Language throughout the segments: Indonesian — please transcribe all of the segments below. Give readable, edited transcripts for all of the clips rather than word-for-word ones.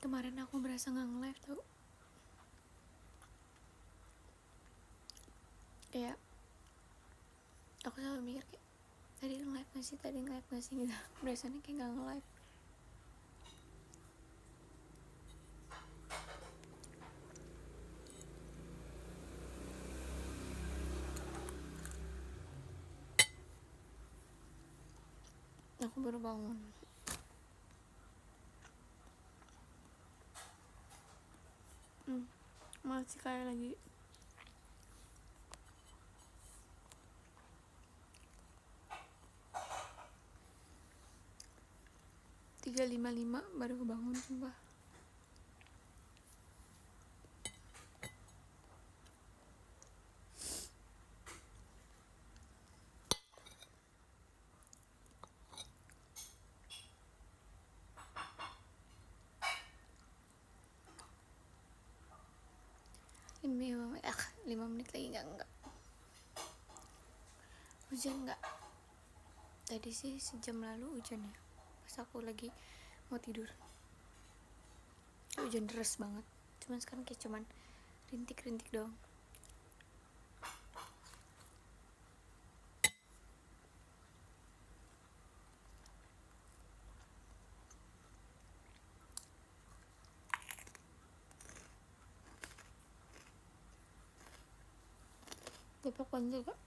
Kemarin aku berasa nggak nge-live tau. Kayak aku selalu mikir kayak tadi nge-live gak sih gitu. Berasanya kayak nggak nge-live. Aku baru bangun. Masih kayak lagi tiga lima lima baru bangun sumpah. Lima menit lagi enggak. Hujan nggak? Tadi sih sejam lalu hujan ya. Pas aku lagi mau tidur. Hujan deras banget. Cuman sekarang kayak cuman rintik-rintik doang. Depok banjir kak.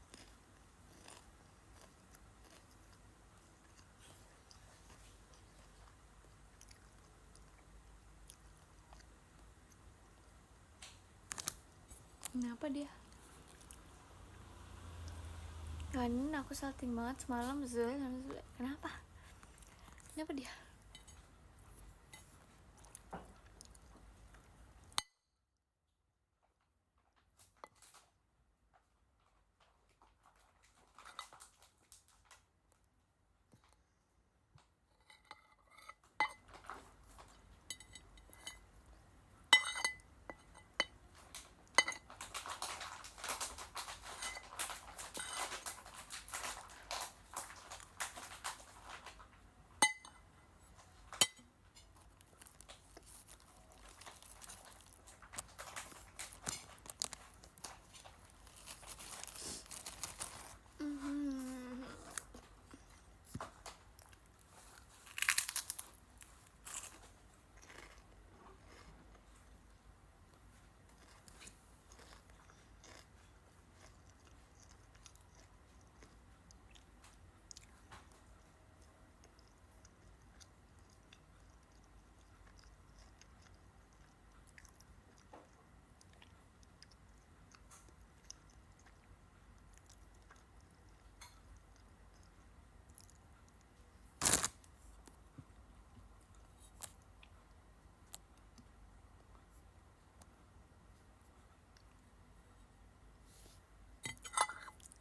Kenapa dia? Kan aku salting banget semalam Zul. Kenapa? Kenapa dia?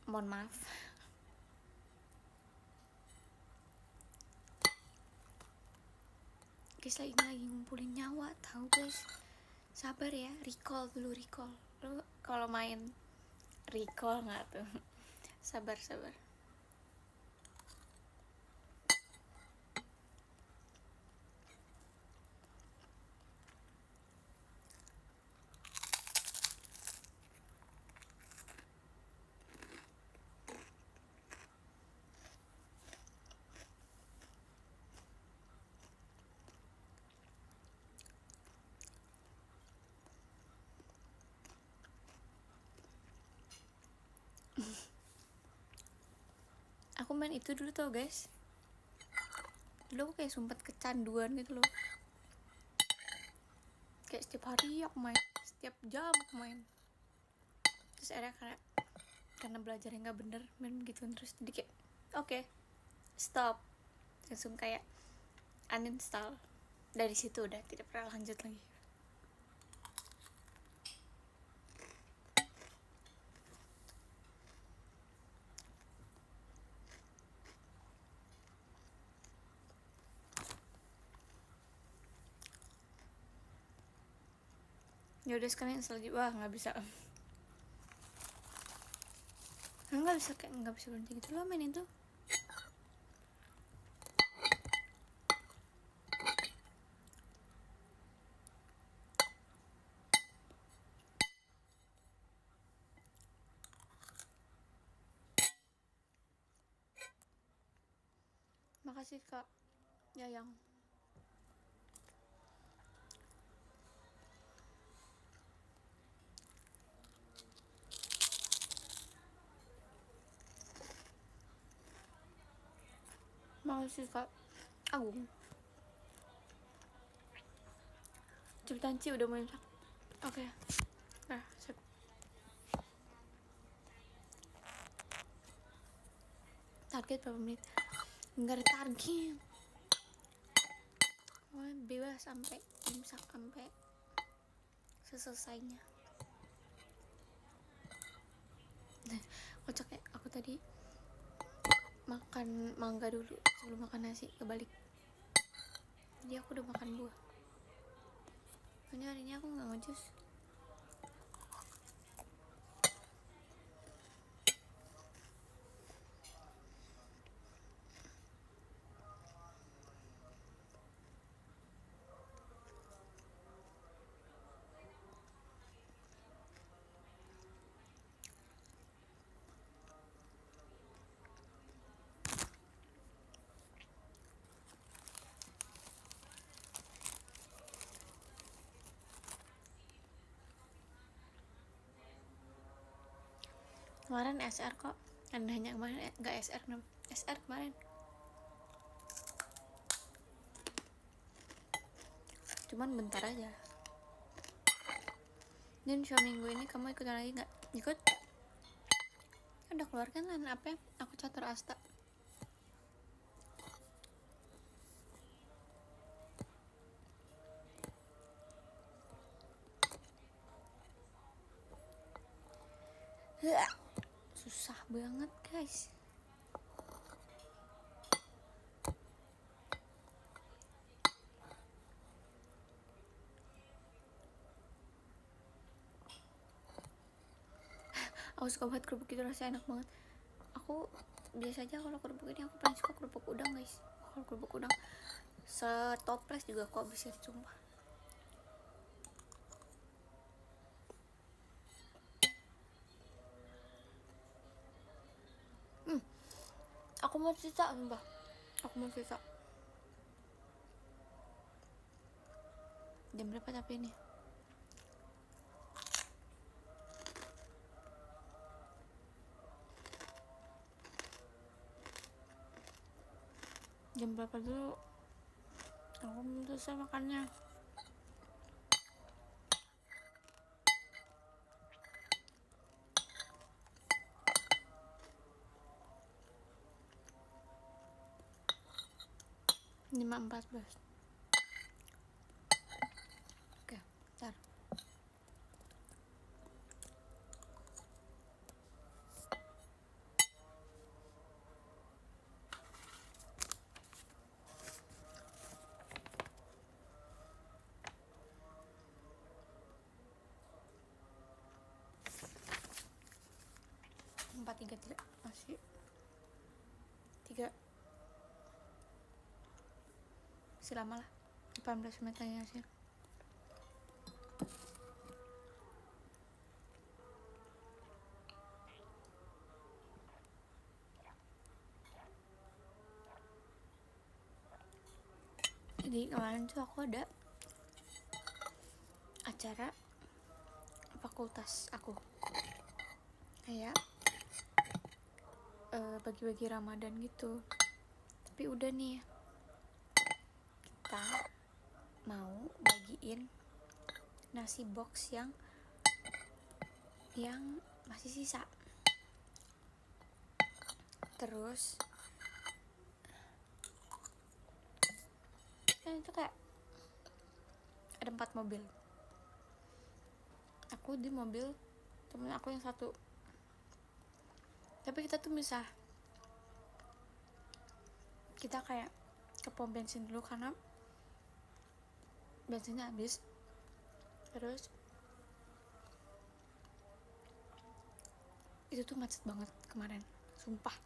Mohon maaf. Guys, lagi ngumpulin nyawa tahu guys. Sabar ya, recall dulu. Lu kalau main recall nggak tuh? Sabar. Aku main itu dulu tau guys. Dulu aku kayak sumpet kecanduan gitu loh. Kayak setiap hari aku main, setiap jam aku main. Terus akhirnya karena belajarnya nggak bener main gitu terus, jadi kayak oke, stop, langsung kayak uninstall. Dari situ udah tidak pernah lanjut lagi. Ya udah sekarang install lagi. Wah nggak bisa nggak bisa berhenti gitu loh main itu. Makasih Kak Yayang. Makasih Kak Agung. Cepetan Ci, udah mau imsak. Oke. Nah, sip. Target berapa menit? Enggak ada target. Bebas sampai imsak, sampai selesainya. Kocak ya, aku tadi makan mangga dulu sebelum makan nasi, kebalik. Jadi aku udah makan buah. Soalnya hari ini aku nggak ngejus. Kemarin SR kok, hanya kemarin nggak SR, SR kemarin. Cuman bentar aja. Dan show minggu ini kamu ikutan lagi nggak? Ikut? Udah keluar kan line up-nya? Aku catur Asta. Susah banget guys. Aku suka banget kerupuk itu, rasanya enak banget. Aku biasa aja kalau kerupuk ini, aku paling suka kerupuk udang guys. Kalau kerupuk udang setoples juga aku habisin, sumpah. Aku mau cerita, sumpah. Aku mau cerita. Jam berapa tapi ini? Jam berapa dulu? Aku belum selesai makannya. Lima 14. Oke, bentar. Empat tiga masih 3 masih lama lah, 18 menit lagi hasil. Jadi kemarin tuh aku ada acara fakultas aku, kayak bagi-bagi Ramadan gitu. Tapi udah nih, kita mau bagiin nasi box yang masih sisa. Terus itu kayak ada 4 mobil. Aku di mobil temen aku yang satu, tapi kita tuh misah. Kita kayak ke pom bensin dulu karena bensinnya habis. Terus itu tuh macet banget kemarin, sumpah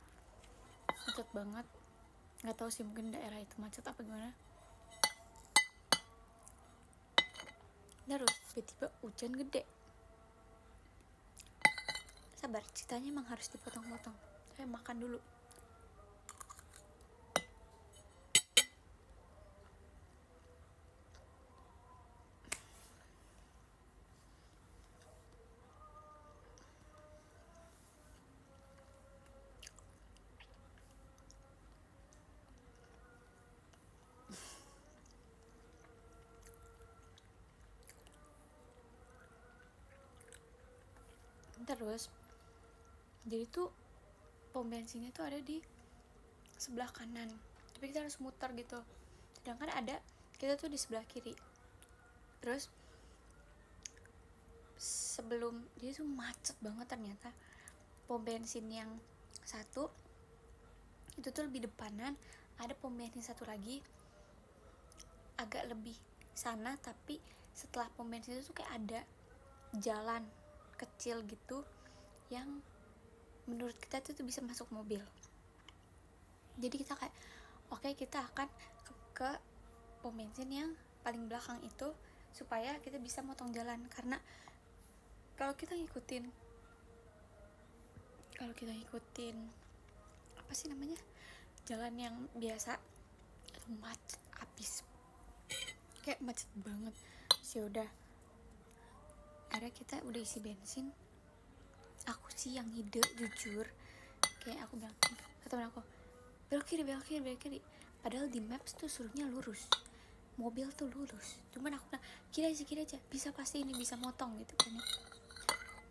macet banget. Nggak tahu sih, mungkin daerah itu macet apa gimana. Terus tiba-tiba hujan gede. Sabar, ceritanya emang harus dipotong-potong. Saya makan dulu. Terus jadi tuh pom bensinnya tuh ada di sebelah kanan, tapi kita harus muter gitu, sedangkan ada kita tuh di sebelah kiri. Terus sebelum dia tuh macet banget, ternyata pom bensin yang satu itu tuh lebih depanan, ada pom bensin satu lagi agak lebih sana, tapi setelah pom bensin itu tuh kayak ada jalan kecil gitu yang menurut kita tuh bisa masuk mobil. Jadi kita kayak oke, kita akan ke pom bensin yang paling belakang itu supaya kita bisa motong jalan, karena kalau kita ngikutin apa sih namanya, jalan yang biasa itu macet abis, kayak macet banget sih. Udah akhirnya kita udah isi bensin, aku sih yang ide jujur, kayak aku bilang ke temen aku, belok kiri, padahal di maps tuh suruhnya lurus, mobil tuh lurus, cuman aku bilang kiri aja, bisa pasti ini bisa motong gitu kan.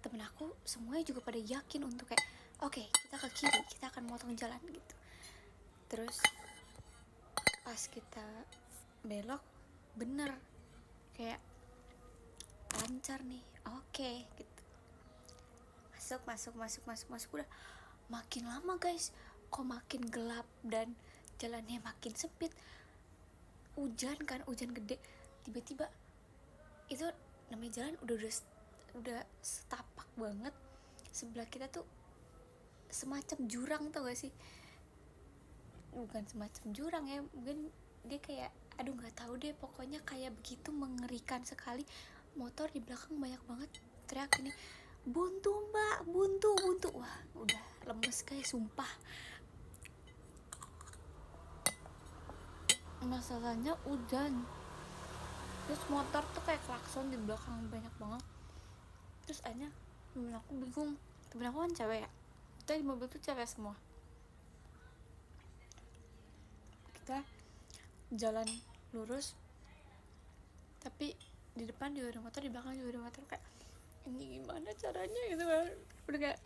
Temen aku semuanya juga pada yakin untuk kayak oke, kita ke kiri, kita akan motong jalan gitu. Terus pas kita belok bener kayak lancar nih, oke gitu, masuk, udah makin lama guys, kok makin gelap dan jalannya makin sempit. Hujan gede, tiba-tiba itu namanya jalan udah setapak banget, sebelah kita tuh semacam jurang, tau gak sih, bukan semacam jurang ya, mungkin dia kayak aduh nggak tahu deh, pokoknya kayak begitu, mengerikan sekali. Motor di belakang banyak banget teriak ini, buntu mbak, buntu. Wah udah lemes guys, sumpah. Masalahnya hujan, terus motor tuh kayak klakson di belakang banyak banget. Terus akhirnya temen aku bingung, temen aku kan cewek ya, kita di mobil tuh cewek semua, kita jalan lurus tapi di depan juga ada motor, di belakang juga ada motor, kayak ini gimana caranya gitu kan. Udah kayak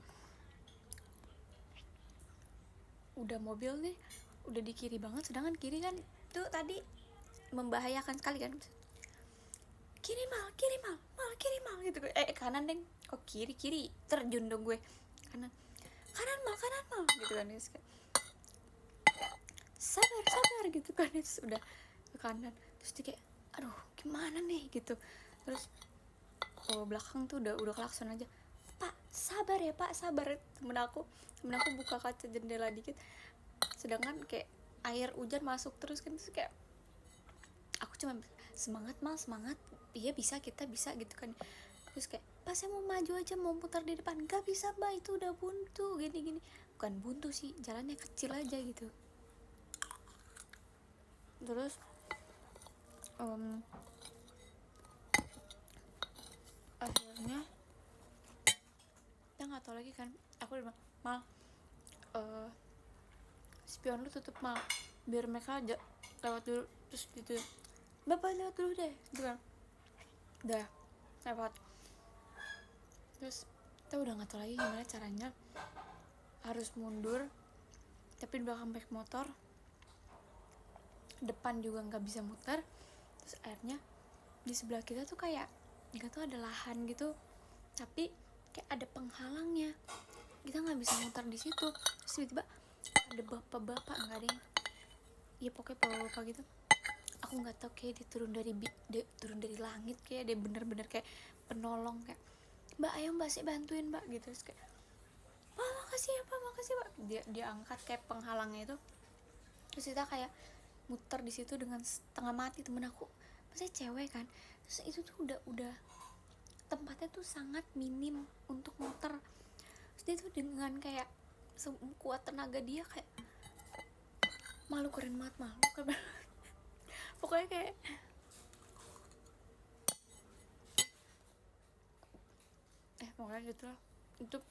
udah mobil nih udah di kiri banget, sedangkan kiri kan tuh tadi membahayakan sekali kan, kiri mal gitu. Kanan deng, kok kiri terjun dong gue, kanan mal gitu kan, sabar gitu kan. Terus udah ke kanan, terus dia kayak aduh gimana nih gitu. Terus belakang tuh udah klakson aja, pak sabar ya pak, sabar. Temen aku buka kaca jendela dikit, sedangkan kayak air hujan masuk terus kan. Terus kayak aku cuma semangat mal, semangat, iya bisa, kita bisa gitu kan. Terus kayak pas saya mau maju aja, mau putar di depan, gak bisa mbak, itu udah buntu gini, bukan buntu sih, jalannya kecil aja gitu. Terus akhirnya kita nggak tahu lagi kan, aku udah bilang mal, spion lu tutup mal, biar mereka aja lewat dulu. Terus gitu, bapak lewat dulu deh gitu kan, udah lewat. Terus kita udah nggak tahu lagi gimana caranya, harus mundur tapi di belakang baik motor, depan juga nggak bisa muter. Terus akhirnya di sebelah kita tuh kayak nggak tahu ada lahan gitu, tapi kayak ada penghalangnya, kita nggak bisa muter di situ. Terus tiba-tiba ada bapak-bapak, nggak ada yang, ya pokoknya bapak-bapak gitu, aku nggak tahu, kayak dia turun dari langit, kayak dia bener-bener kayak penolong, kayak mbak ayo mbak, saya bantuin mbak gitu. Terus kayak pak makasih ya pak, dia angkat kayak penghalangnya itu. Terus kita kayak muter di situ dengan setengah mati. Temen aku maksudnya cewek kan, terus itu tuh udah tempatnya tuh sangat minim untuk muter. Terus dia tuh dengan kayak sekuat tenaga dia kayak malu, keren banget malu pokoknya kayak pokoknya gitu lah. Itu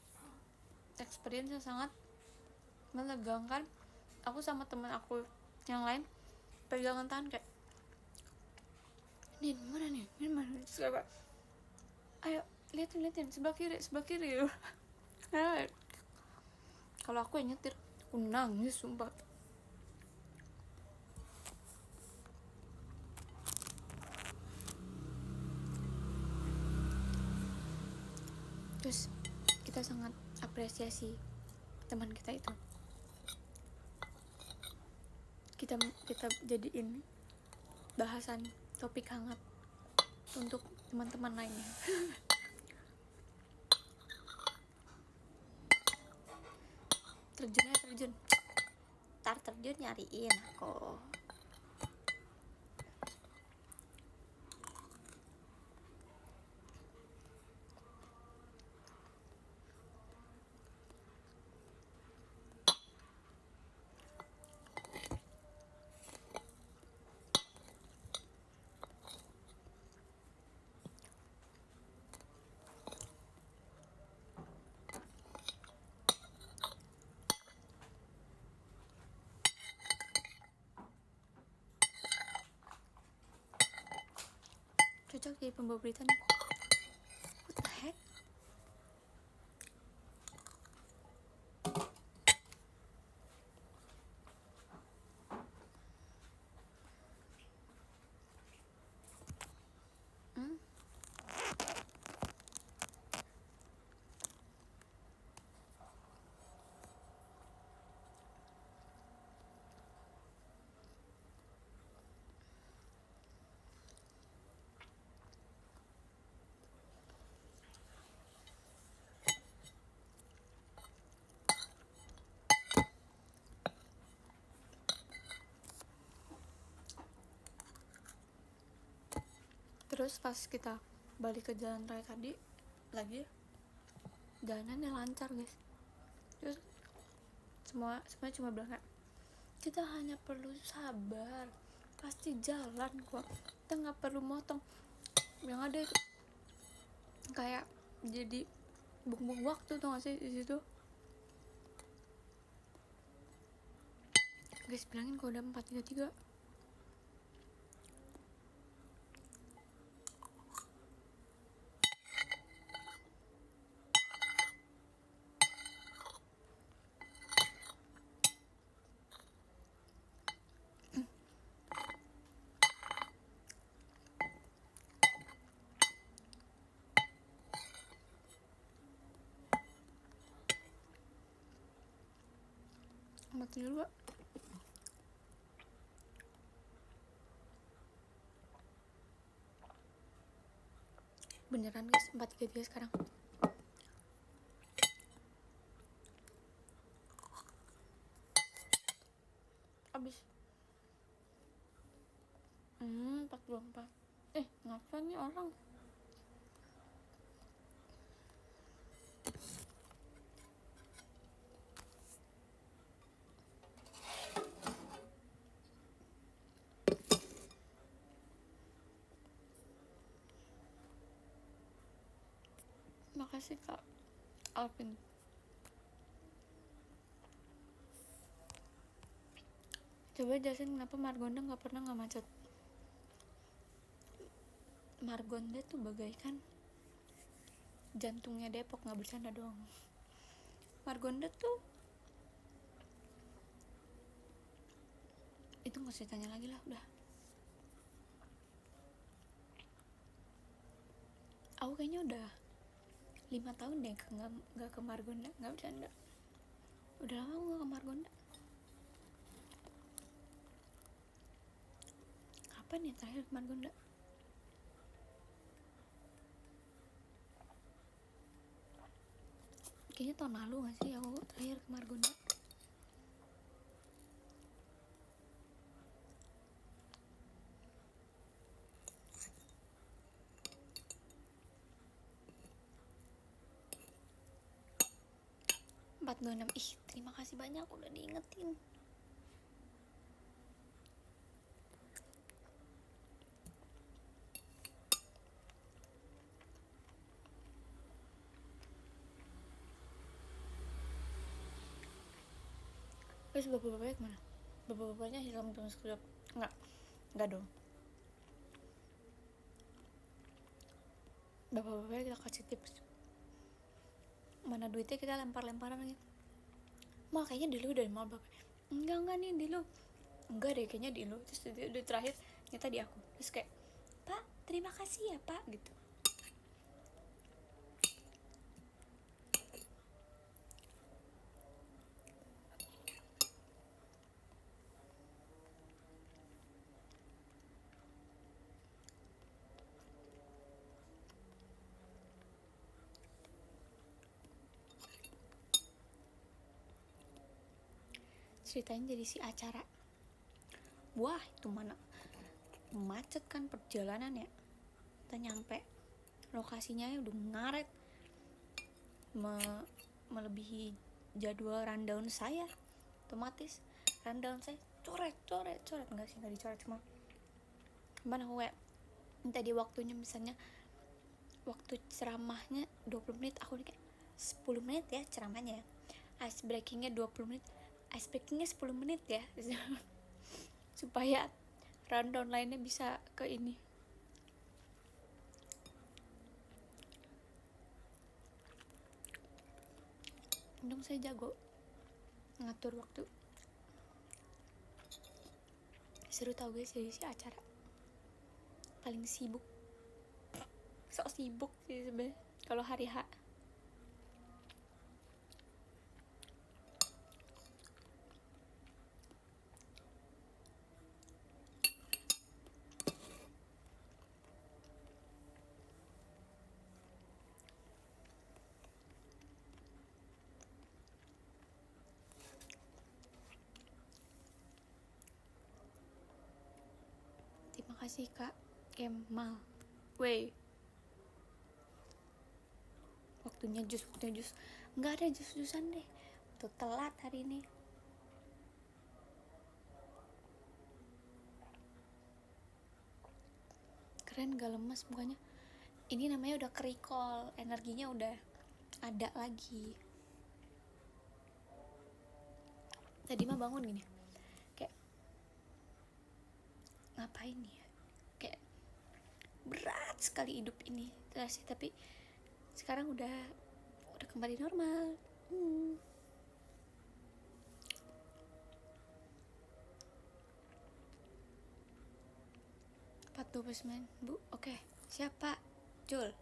experience yang sangat menegangkan. Aku sama teman aku yang lain pegangan tangan kayak, Nin mana nih, Nin mana, terus kayak ayo liatin sebelah kiri kalau aku yang nyetir aku nangis sumpah. Terus kita sangat apresiasi teman kita itu, kita jadiin bahasan topik hangat untuk teman-teman lainnya. terjun nyariin aku. Cocok jadi pembawa berita nih. What the heck? Terus pas kita balik ke jalan raya tadi lagi, jalanannya lancar guys. Terus semua cuma bilang kayak, kita hanya perlu sabar, pasti jalan kok, kita nggak perlu motong. Yang ada itu kayak jadi buang-buang waktu tuh nggak sih di situ. Guys bilangin kalau udah 4:33. Mati dulu gak? Beneran guys 4:33 sekarang. Abis 44. Ngapa nih orang? Makasih Kak Alvin. Coba jelasin kenapa Margonda gak pernah gak macet. Margonda tuh bagaikan jantungnya Depok, gak bercanda doang. Margonda tuh itu gak usah tanya lagi lah, udah. Aku kayaknya udah 5 tahun deh gak ke Margonda, gak bercanda. Udah lama aku gak ke Margonda. Kapan ya terakhir ke Margonda? Kayaknya tahun lalu gak sih aku terakhir ke Margonda. enam. Terima kasih banyak udah diingetin. Terus bapak-bapaknya kemana? Bapak-bapaknya hilang dalam sekejap. Enggak dong. bapak-bapak kita kasih tips, mana duitnya kita lempar-lemparan lagi. Mal kayaknya di lu dari mal bapak, enggak nih di lu, enggak deh kayaknya di lu. Terus di terakhir nyata di aku. Terus kayak, pak terima kasih ya pak gitu. Ceritanya jadi si acara, wah itu mana macet kan perjalanan ya. Kita nyampe lokasinya udah ngaret, melebihi jadwal rundown saya. Otomatis rundown saya coret enggak sih, enggak dicoret, cuma gimana aku kayak minta di waktunya, misalnya waktu ceramahnya 20 menit, aku nih kayak 10 menit ya ceramahnya ya, ice breakingnya 20 menit, ice breakingnya 10 menit ya supaya rundown lainnya bisa ke ini. Untung saya jago ngatur waktu. Seru tau guys, jadi si acara paling sibuk, sok sibuk sih sebenarnya kalau hari H. Terima kasih Kak Kemal. Wey, waktunya jus, nggak ada jus-jusan deh, tuh telat hari ini. Keren gak lemes mukanya, ini namanya udah kerikol, energinya udah ada lagi. Tadi mah bangun gini kayak ngapain ya, kayak berat sekali hidup ini terus, tapi sekarang udah kembali normal. 4:29 Bu, oke. Siapa? Jul.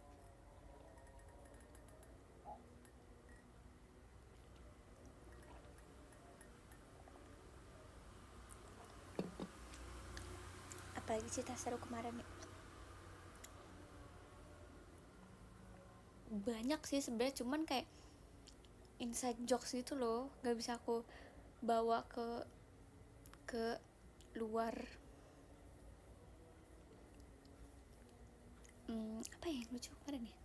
Apalagi cerita seru kemarin ya, banyak sih sebenarnya, cuman kayak inside jokes gitu loh, gak bisa aku bawa ke luar. Apa ya yang lucu kemarin ya,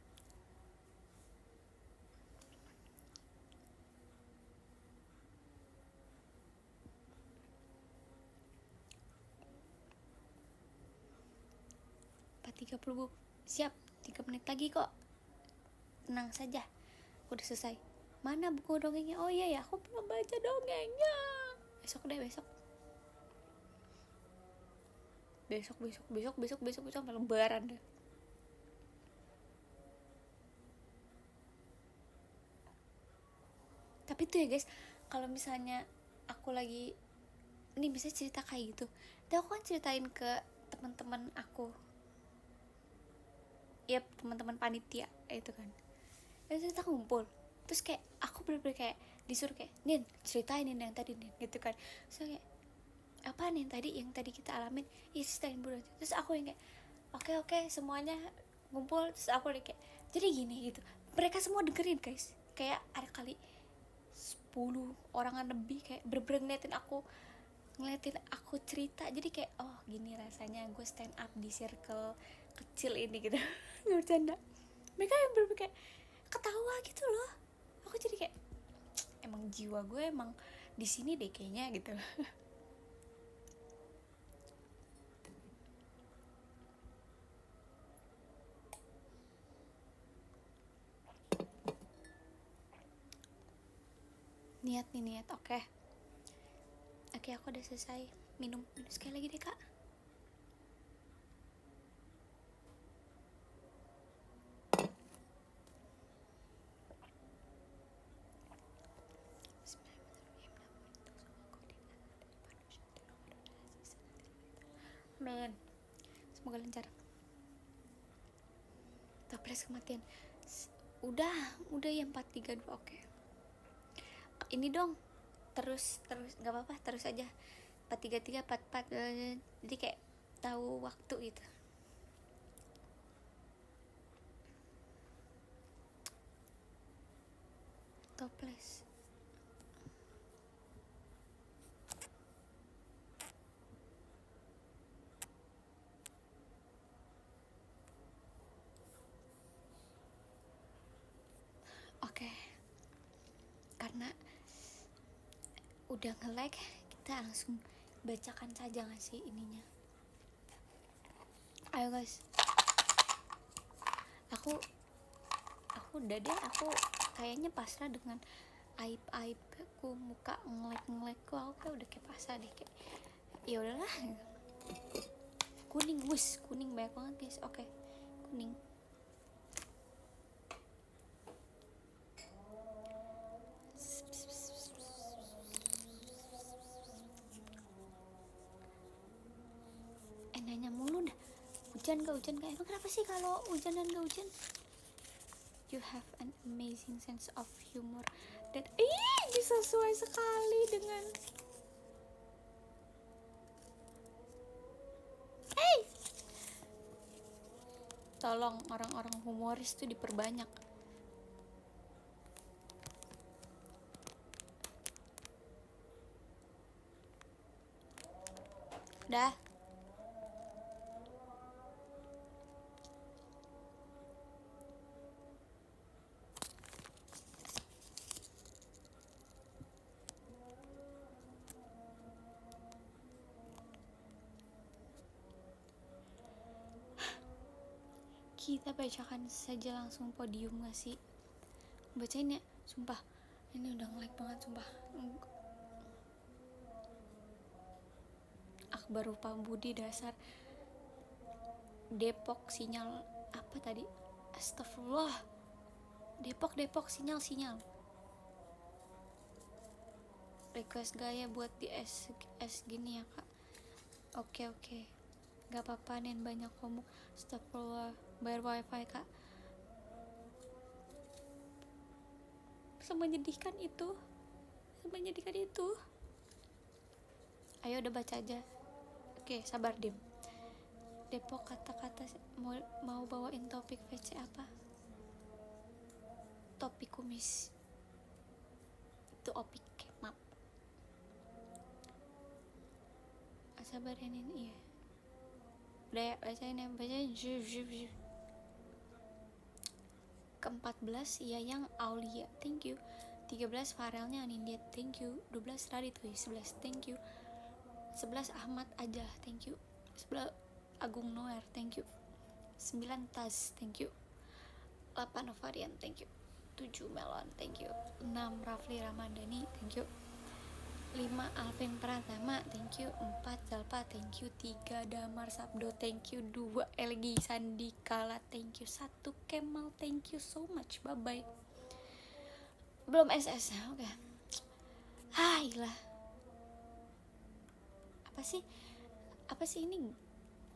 tiga puluh Bu. Siap, 3 menit lagi kok, tenang saja, udah selesai. Mana buku dongengnya? Oh iya ya, aku belum baca dongengnya. Besok deh, besok sampai lebaran deh. Tapi tuh ya guys, kalau misalnya aku lagi ini bisa cerita kayak gitu, dan aku kan ceritain ke teman-teman aku, ya teman-teman panitia itu kan, dan kita ngumpul, terus kayak aku bener-bener kayak disuruh kayak, Nin ceritain yang tadi Nin gitu kan. So kayak, apa nih yang tadi kita alamin, ya ceritain bro. Terus aku yang kayak oke semuanya ngumpul, terus aku kayak jadi gini gitu, mereka semua dengerin guys, kayak ada kali 10 orangan lebih, kayak bener-bener ngeliatin aku cerita. Jadi kayak oh gini rasanya gue stand up di circle kecil ini gitu nggak bercanda. Mereka yang bener-bener kayak ketawa gitu loh. Aku jadi kayak emang jiwa gue emang di sini deh kayaknya gitu. niat oke, aku udah selesai minum sekali lagi deh Kak. amin, semoga lancar. Toples kematian. Udah ya 4 3 2. Oke. Ini dong. Terus nggak apa-apa, terus aja 4 3 3 4 4. Jadi kayak tahu waktu gitu. Toples. Oke. Karena udah nge-lag, kita langsung bacakan saja nggak sih ininya. Ayo guys. Aku udah deh, aku kayaknya pasrah dengan aib-aibku, muka ngelek-ngelekku. Aku kayak udah kayak pasrah deh, kayak ya udahlah. Kuning, kuning banyak banget guys. Oke, kuning. Nanya mulu dah, hujan gak? Emang kenapa sih kalau hujan dan gak hujan? You have an amazing sense of humor that bisa sesuai sekali dengan tolong orang-orang humoris tuh diperbanyak. Dah. Kita bacakan saja langsung podium gak sih? Bacain ya, sumpah. Ini udah nge-lag banget, sumpah. Akbar Rupa Budi dasar. Depok sinyal apa tadi? Astagfirullah. Depok sinyal. Request gaya buat di S gini ya kak. Oke. Gak apa-apa nen, banyak komuk. Astagfirullah. Bayar wifi kak. Menyedihkan itu. Ayo udah baca aja. Oke, sabar Dim. Depok kata-kata mau bawain topik VC apa? Topik kumis. Itu opik, maaf. Sabar ya Nin, iya. Udah ya, bacain. Ke-14 Yayang Aulia, thank you. 13 Farelnya Anindya, thank you. 12 Radit, 11 thank you. 11 Ahmad Aja, thank you. 11 Agung Noer, thank you. 9 Taz, thank you. 8 Novarian, thank you. 7 Melon, thank you. 6 Rafli Ramadhani, thank you. 5 Alvin Pratama, thank you. 4 Zalpa, thank you. 3 Damar Sabdo, thank you. 2 Elgi Sandikala, thank you. 1 Kemal, thank you so much, bye bye. Belum SS, oke. Lah. Apa sih ini?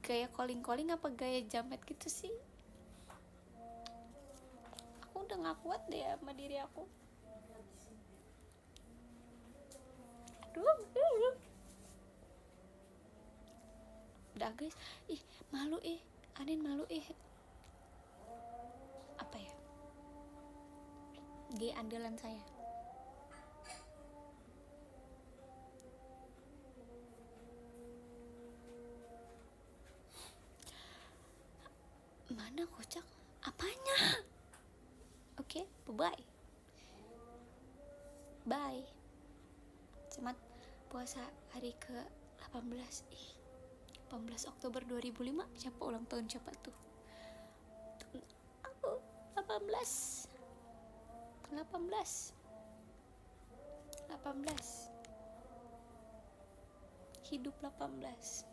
Gaya calling apa gaya jamet gitu sih? Aku udah gak kuat deh sama diri aku. Aduh. Udah guys, malu Anin malu apa ya? Gaya andalan saya. Mana kocak? Apanya? Oke, bye. Selamat puasa hari ke-18. 18 Oktober 2005. Siapa ulang tahun siapa tuh? Aku 18. Hidup 18.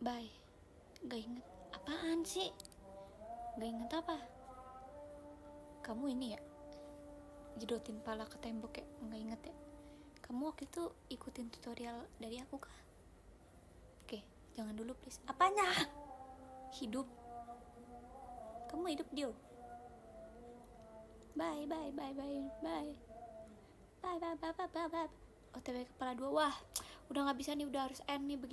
Bye. Gak inget. Apaan sih? Gak inget apa? Kamu ini ya, jedotin pala ke tembok ya? Gak inget ya? Kamu waktu itu ikutin tutorial dari aku kah? Oke, jangan dulu please. Apanya? Hidup. Kamu hidup deal. Bye bye bye bye bye. Bye bye bye bye bye. OTW kepala 2. Wah, udah nggak bisa nih, udah harus end nih begini.